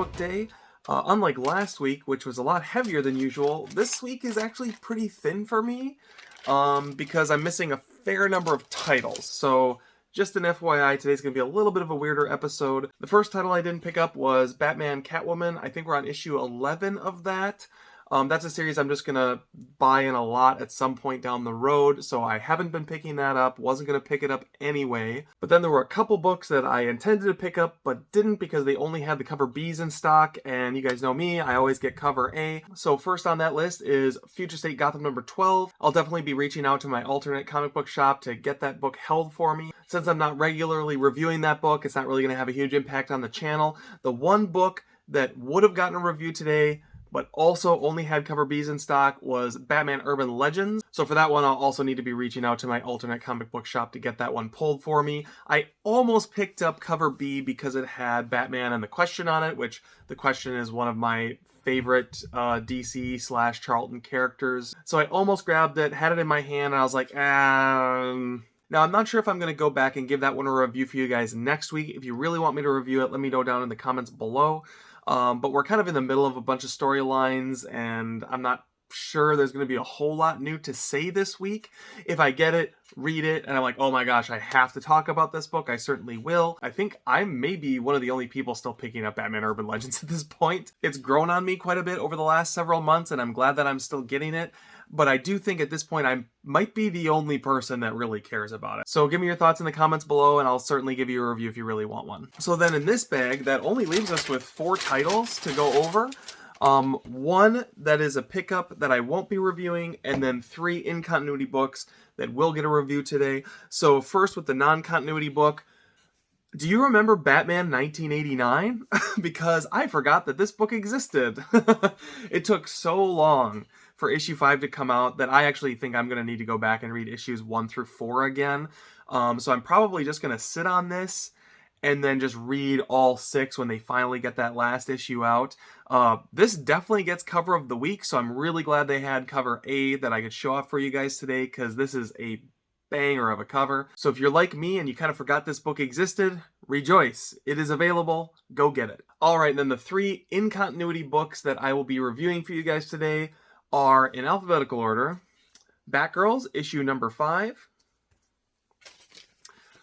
book day. Unlike last week, which was a lot heavier than usual, this week is actually pretty thin for me because I'm missing a fair number of titles. So just an FYI, today's going to be a little bit of a weirder episode. The first title I didn't pick up was Batman Catwoman. I think we're on issue 11 of that. That's a series I'm just going to buy in a lot at some point down the road, so I haven't been picking that up, wasn't going to pick it up anyway. But then there were a couple books that I intended to pick up, but didn't because they only had the cover Bs in stock, and you guys know me, I always get cover A. So first on that list is Future State Gotham number 12. I'll definitely be reaching out to my alternate comic book shop to get that book held for me. Since I'm not regularly reviewing that book, it's not really going to have a huge impact on the channel. The one book that would have gotten a review today but also only had cover Bs in stock was Batman Urban Legends. So for that one, I'll also need to be reaching out to my alternate comic book shop to get that one pulled for me. I almost picked up cover B because it had Batman and the Question on it, which the Question is one of my favorite DC/Charlton characters. So I almost grabbed it, had it in my hand, and I was like, Now, I'm not sure if I'm going to go back and give that one a review for you guys next week. If you really want me to review it, let me know down in the comments below. But we're kind of in the middle of a bunch of storylines, and I'm not sure there's going to be a whole lot new to say this week. If I get it, read it, and I'm like, oh my gosh, I have to talk about this book, I certainly will. I think I may be one of the only people still picking up Batman Urban Legends at this point. It's grown on me quite a bit over the last several months, and I'm glad that I'm still getting it. But I do think at this point I might be the only person that really cares about it. So give me your thoughts in the comments below, and I'll certainly give you a review if you really want one. So then in this bag, that only leaves us with 4 titles to go over. One that is a pickup that I won't be reviewing, and then 3 in-continuity books that will get a review today. So first with the non-continuity book, do you remember Batman 1989? Because I forgot that this book existed. It took so long for issue 5 to come out that I actually think I'm going to need to go back and read issues 1 through 4 again. So I'm probably just going to sit on this and then just read all 6 when they finally get that last issue out. This definitely gets cover of the week, so I'm really glad they had cover A that I could show off for you guys today, because this is a banger of a cover. So if you're like me and you kind of forgot this book existed, rejoice. It is available. Go get it. All right, and then the 3 in-continuity books that I will be reviewing for you guys today are in alphabetical order: Batgirls, issue number 5.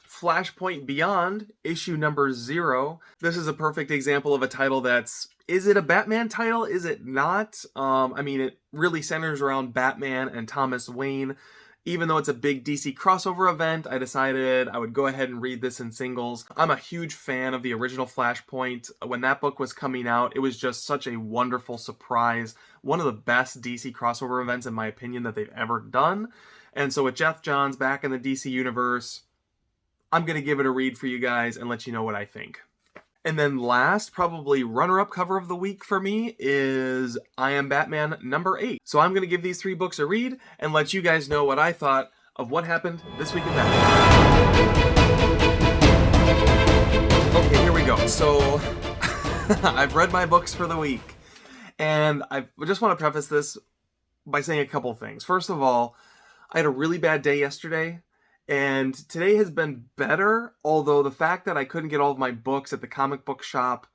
Flashpoint Beyond, issue number 0. This is a perfect example of a title that's, is it a Batman title? Is it not? I mean, it really centers around Batman and Thomas Wayne. Even though it's a big DC crossover event, I decided I would go ahead and read this in singles. I'm a huge fan of the original Flashpoint. When that book was coming out, it was just such a wonderful surprise. One of the best DC crossover events, in my opinion, that they've ever done. And so with Jeff Johns back in the DC universe, I'm going to give it a read for you guys and let you know what I think. And then last, probably runner-up cover of the week for me, is I Am Batman number 8. So I'm going to give these 3 books a read and let you guys know what I thought of what happened this week in Batman. Okay, here we go. So I've read my books for the week, and I just want to preface this by saying a couple things. First of all, I had a really bad day yesterday. And today has been better, although the fact that I couldn't get all of my books at the comic book shop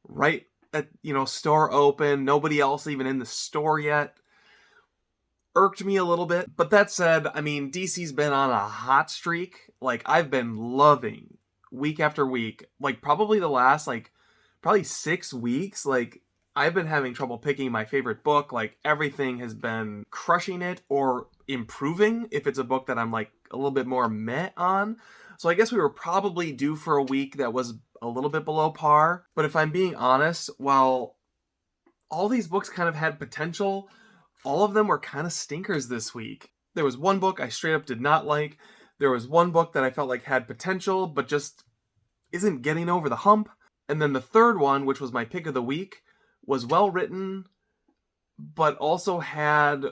right at, store open, nobody else even in the store yet, irked me a little bit. But that said, I mean, DC's been on a hot streak. Like, I've been loving week after week, like probably the last, probably 6 weeks, I've been having trouble picking my favorite book. Like, everything has been crushing it or improving if it's a book that I'm a little bit more meh on. So I guess we were probably due for a week that was a little bit below par. But if I'm being honest, while all these books kind of had potential, all of them were kind of stinkers this week. There was one book I straight up did not like. There was one book that I felt like had potential, but just isn't getting over the hump. And then the third one, which was my pick of the week, was well written, but also had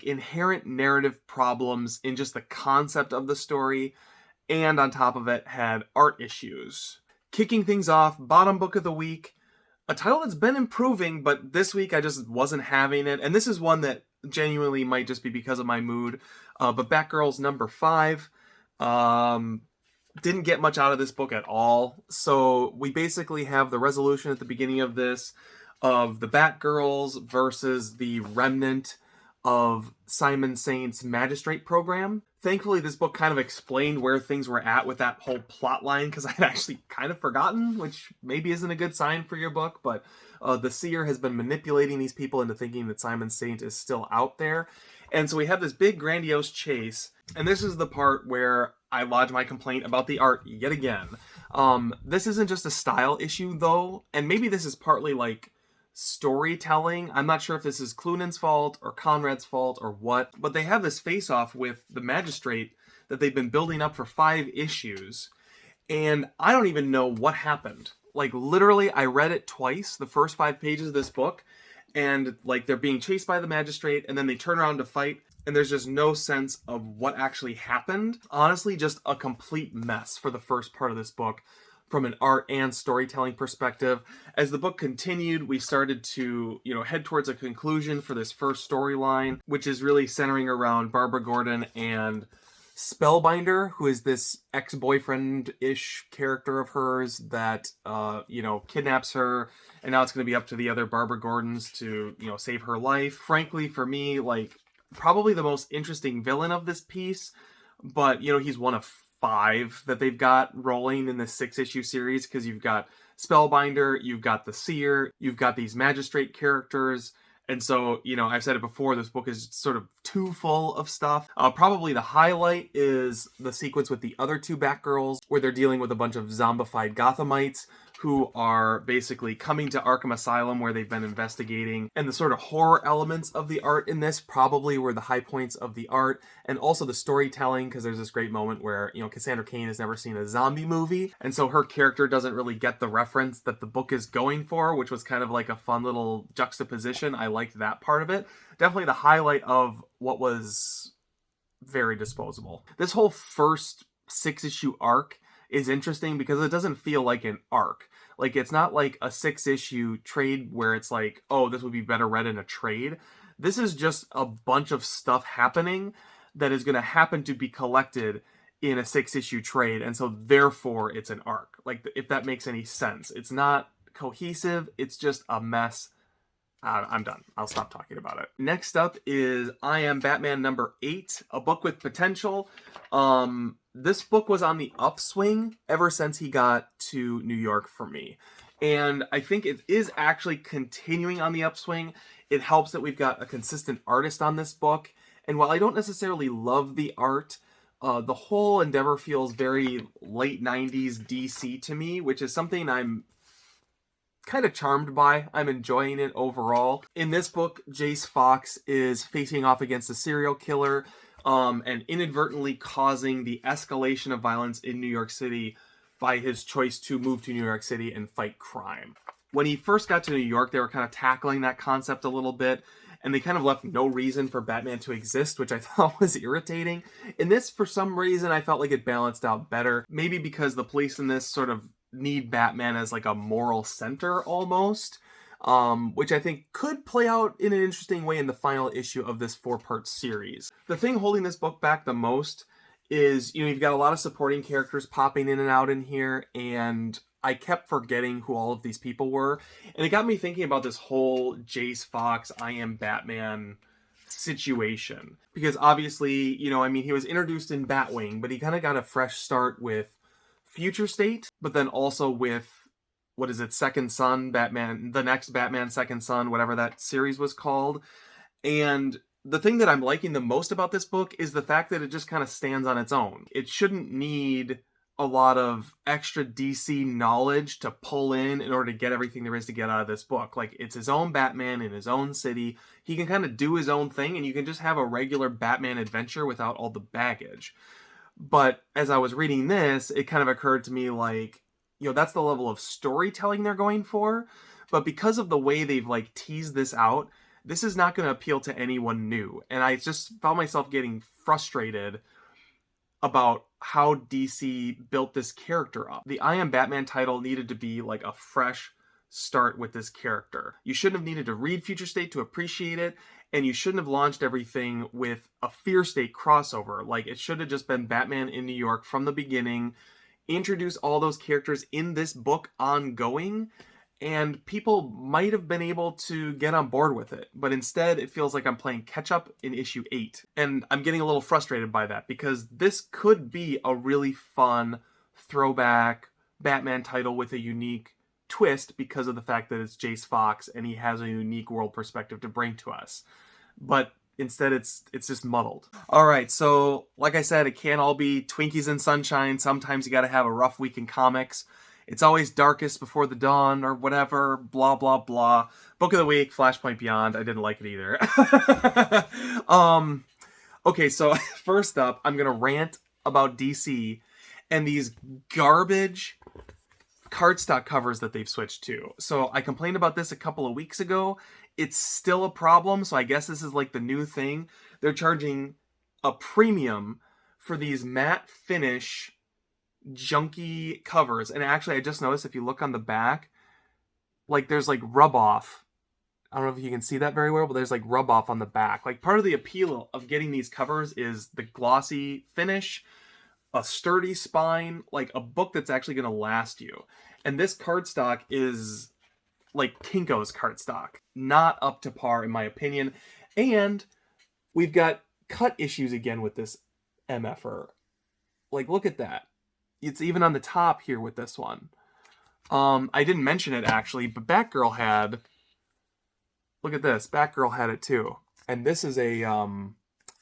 inherent narrative problems in just the concept of the story, and on top of it had art issues. Kicking things off, bottom book of the week, a title that's been improving, but this week I just wasn't having it, and this is one that genuinely might just be because of my mood, but Batgirls number 5. didn't get much out of this book at all. So we basically have the resolution at the beginning of this of the Batgirls versus the remnant of Simon Saint's magistrate program. Thankfully, this book kind of explained where things were at with that whole plot line, because I'd actually kind of forgotten, which maybe isn't a good sign for your book, but the Seer has been manipulating these people into thinking that Simon Saint is still out there. And so we have this big grandiose chase, and this is the part where I lodge my complaint about the art yet again. This isn't just a style issue, though, and maybe this is partly like storytelling. I'm not sure if this is Cloonan's fault or Conrad's fault or what, but they have this face-off with the magistrate that they've been building up for 5 issues, and I don't even know what happened. Like, literally, I read it twice, the first 5 pages of this book, and like they're being chased by the magistrate, and then they turn around to fight, and there's just no sense of what actually happened. Honestly, just a complete mess for the first part of this book from an art and storytelling perspective. As the book continued, we started to, head towards a conclusion for this first storyline, which is really centering around Barbara Gordon and Spellbinder, who is this ex-boyfriend-ish character of hers that, kidnaps her, and now it's going to be up to the other Barbara Gordons to, save her life. Frankly, for me, like, probably the most interesting villain of this piece, but, he's one of 5 that they've got rolling in this 6-issue series, because you've got Spellbinder, you've got the Seer, you've got these magistrate characters. And so, I've said it before, this book is sort of too full of stuff. Probably the highlight is the sequence with the other 2 Batgirls, where they're dealing with a bunch of zombified Gothamites who are basically coming to Arkham Asylum, where they've been investigating. And the sort of horror elements of the art in this probably were the high points of the art, and also the storytelling, because there's this great moment where, Cassandra Cain has never seen a zombie movie, and so her character doesn't really get the reference that the book is going for, which was kind of like a fun little juxtaposition. I liked that part of it. Definitely the highlight of what was very disposable. This whole first 6-issue arc is interesting because it doesn't feel like an arc. Like, it's not like a 6-issue trade where it's like, oh, this would be better read in a trade. This is just a bunch of stuff happening that is going to happen to be collected in a 6-issue trade, and so therefore it's an arc. Like, if that makes any sense. It's not cohesive, it's just a mess. I'm done. I'll stop talking about it. Next up is I Am Batman number 8, a book with potential. This book was on the upswing ever since he got to New York for me. And I think it is actually continuing on the upswing. It helps that we've got a consistent artist on this book. And while I don't necessarily love the art, the whole endeavor feels very late 90s DC to me, which is something I'm kind of charmed by. I'm enjoying it overall. In this book, Jace Fox is facing off against a serial killer, and inadvertently causing the escalation of violence in New York City by his choice to move to New York City and fight crime. When he first got to New York, they were kind of tackling that concept a little bit, and they kind of left no reason for Batman to exist, which I thought was irritating. In this, for some reason, I felt like it balanced out better. Maybe because the police in this sort of need Batman as like a moral center almost, which I think could play out in an interesting way in the final issue of this 4-part series. The thing holding this book back the most is, you've got a lot of supporting characters popping in and out in here, and I kept forgetting who all of these people were, and it got me thinking about this whole Jace Fox, I Am Batman situation. Because obviously, he was introduced in Batwing, but he kind of got a fresh start with Future State, but then also with, Second Son, Batman, the next Batman Second Son, whatever that series was called. And the thing that I'm liking the most about this book is the fact that it just kind of stands on its own. It shouldn't need a lot of extra DC knowledge to pull in order to get everything there is to get out of this book. Like, it's his own Batman in his own city. He can kind of do his own thing, and you can just have a regular Batman adventure without all the baggage. But as I was reading this, it kind of occurred to me, like, that's the level of storytelling they're going for. But because of the way they've, like, teased this out, this is not going to appeal to anyone new. And I just found myself getting frustrated about how DC built this character up. The I Am Batman title needed to be, like, a fresh start with this character. You shouldn't have needed to read Future State to appreciate it, and you shouldn't have launched everything with a Fear State crossover. Like, it should have just been Batman in New York from the beginning. introduce all those characters in this book ongoing, and people might have been able to get on board with it. But instead, it feels like I'm playing catch up in issue 8. And I'm getting a little frustrated by that, because this could be a really fun throwback Batman title with a unique twist because of the fact that it's Jace Fox and he has a unique world perspective to bring to us. But instead, it's just muddled. All right, so like I said, it can't all be Twinkies and sunshine. Sometimes you got to have a rough week in comics. It's always darkest before the dawn or whatever, blah, blah, blah. Book of the week, Flashpoint Beyond. I didn't like it either. Okay, so first up, I'm going to rant about DC and these garbage cardstock covers that they've switched to. So I complained about this a couple of weeks ago. It's still a problem, so I guess this is like the new thing. They're charging a premium for these matte finish junky covers. And actually, I just noticed if you look on the back, like there's like rub off. I don't know if you can see that very well, but there's like rub off on the back. Like part of the appeal of getting these covers is the glossy finish, a sturdy spine, like a book that's actually going to last you. And this cardstock is like Kinko's cardstock. Not up to par, in my opinion. And we've got cut issues again with this MFR. Like, look at that. It's even on the top here with this one. I didn't mention it, actually, but Batgirl had... Look at this. Batgirl had it, too. And this is a...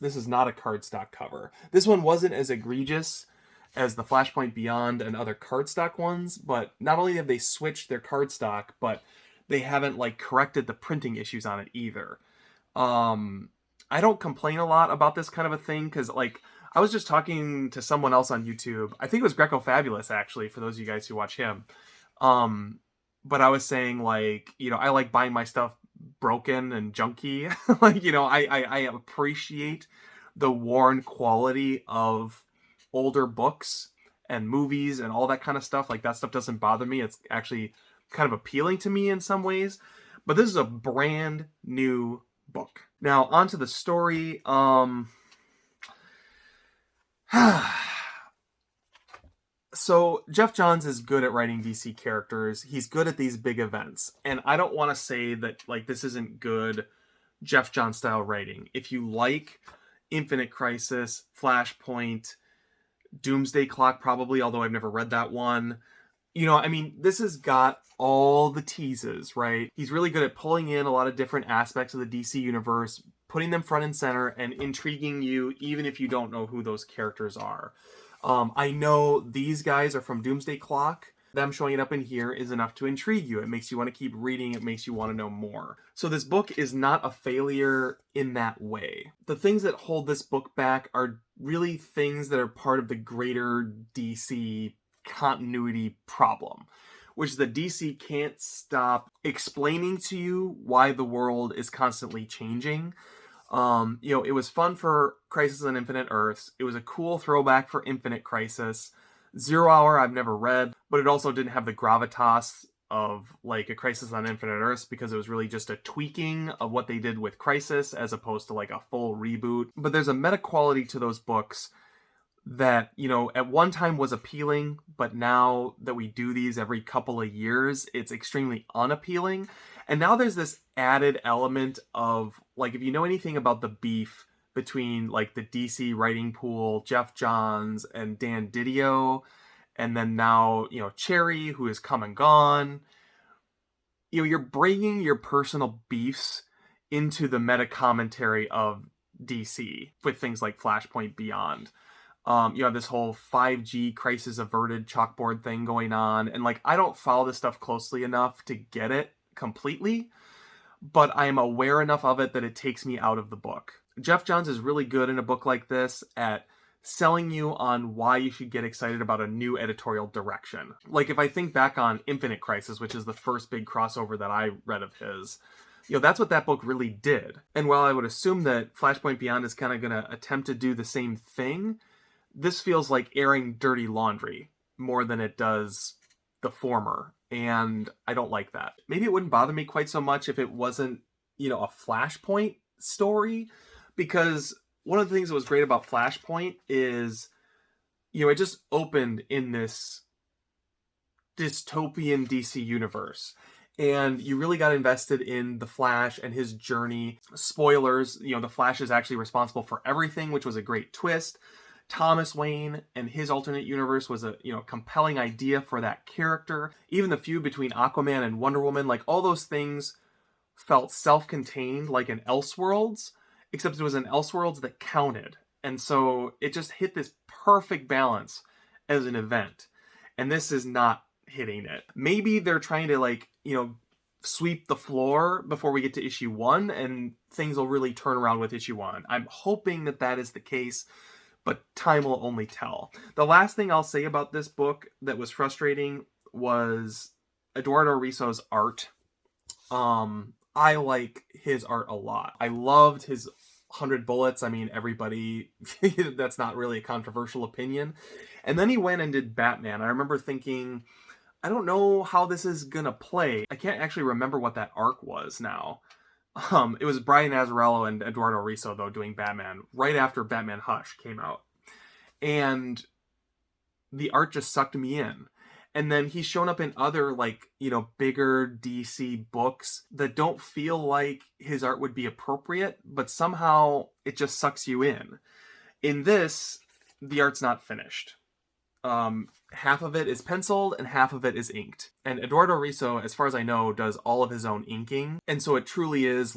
This is not a cardstock cover. This one wasn't as egregious as the Flashpoint Beyond and other cardstock ones, but not only have they switched their cardstock, but they haven't like corrected the printing issues on it either. I don't complain a lot about this kind of a thing because like I was just talking to someone else on YouTube. I think it was Greco Fabulous, actually, for those of you guys who watch him. But I was saying, like, you know, I like buying my stuff broken and junky. Like, you know, I appreciate the worn quality of older books and movies and all that kind of stuff. Like, that stuff doesn't bother me. It's actually kind of appealing to me in some ways. But this is a brand new book. Now, onto the story. So Jeff Johns is good at writing DC characters. He's good at these big events. And I don't want to say that like this isn't good Jeff Johns style writing. If you like Infinite Crisis, Flashpoint, Doomsday Clock probably, although I've never read that one. You know, I mean, this has got all the teases, right? He's really good at pulling in a lot of different aspects of the DC universe, putting them front and center, and intriguing you even if you don't know who those characters are. I know these guys are from Doomsday Clock. Them showing it up in here is enough to intrigue you. It makes you want to keep reading. It makes you want to know more. So this book is not a failure in that way. The things that hold this book back are really things that are part of the greater DC continuity problem, which is that DC can't stop explaining to you why the world is constantly changing. You know, it was fun for Crisis on Infinite Earths. It was a cool throwback for Infinite Crisis. Zero Hour I've never read, but it also didn't have the gravitas of like a Crisis on Infinite Earths because it was really just a tweaking of what they did with Crisis as opposed to like a full reboot. But there's a meta quality to those books that, you know, at one time was appealing, but now that we do these every couple of years, it's extremely unappealing. And now there's this added element of, like, if you know anything about the beef between, like, the DC writing pool, Jeff Johns and Dan Didio, and then now, you know, Cherry, who has come and gone, you know, you're bringing your personal beefs into the meta commentary of DC with things like Flashpoint Beyond. You have this whole 5G crisis averted chalkboard thing going on. And like, I don't follow this stuff closely enough to get it completely, but I am aware enough of it that it takes me out of the book. Jeff Johns is really good in a book like this at selling you on why you should get excited about a new editorial direction. Like if I think back on Infinite Crisis, which is the first big crossover that I read of his, you know, that's what that book really did. And while I would assume that Flashpoint Beyond is kind of going to attempt to do the same thing, this feels like airing dirty laundry more than it does the former. And I don't like that. Maybe it wouldn't bother me quite so much if it wasn't, you know, a Flashpoint story. Because one of the things that was great about Flashpoint is it just opened in this dystopian DC universe. And you really got invested in the Flash and his journey. Spoilers, the Flash is actually responsible for everything, which was a great twist. Thomas Wayne and his alternate universe was a compelling idea for that character. Even the feud between Aquaman and Wonder Woman, like all those things felt self-contained, like an Elseworlds, except it was an Elseworlds that counted. And so it just hit this perfect balance as an event. And this is not hitting it. Maybe they're trying to sweep the floor before we get to issue 1 and things will really turn around with issue 1. I'm hoping that is the case, but time will only tell. The last thing I'll say about this book that was frustrating was Eduardo Risso's art. I like his art a lot. I loved his 100 Bullets. I mean, everybody, that's not really a controversial opinion. And then he went and did Batman. I remember thinking, I don't know how this is gonna play. I can't actually remember what that arc was now. It was Brian Azzarello and Eduardo Risso, though, doing Batman right after Batman Hush came out. And the art just sucked me in. And then he's shown up in other, bigger DC books that don't feel like his art would be appropriate, but somehow it just sucks you in. In this, the art's not finished. Half of it is penciled and half of it is inked. And Eduardo Risso, as far as I know, does all of his own inking. And so it truly is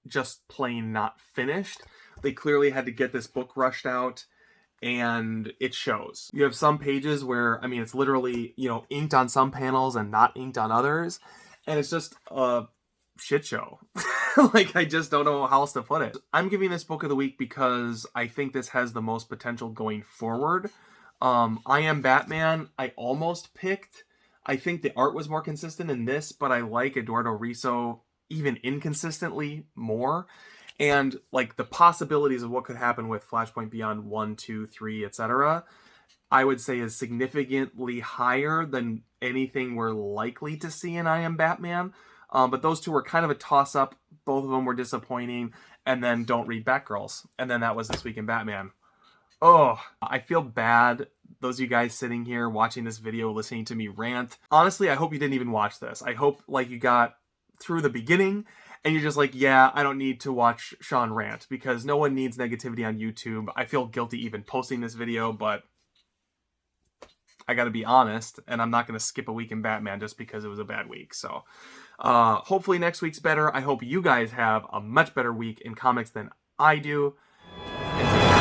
just plain not finished. They clearly had to get this book rushed out, and it shows. You have some pages where, it's literally, inked on some panels and not inked on others. And it's just a shit show. I just don't know how else to put it. I'm giving this book of the week because I think this has the most potential going forward. I Am Batman, I almost picked. I think the art was more consistent in this, but I like Eduardo Risso even inconsistently more. And the possibilities of what could happen with Flashpoint Beyond 1, 2, 3, etc., I would say is significantly higher than anything we're likely to see in I Am Batman. But those two were kind of a toss-up. Both of them were disappointing. And then Don't Read Batgirls. And then that was This Week in Batman. Oh, I feel bad. Those of you guys sitting here watching this video, listening to me rant. Honestly, I hope you didn't even watch this. I hope you got through the beginning and you're just yeah, I don't need to watch Sean rant because no one needs negativity on YouTube. I feel guilty even posting this video, but I gotta be honest, and I'm not gonna skip a week in Batman just because it was a bad week. So hopefully next week's better. I hope you guys have a much better week in comics than I do. And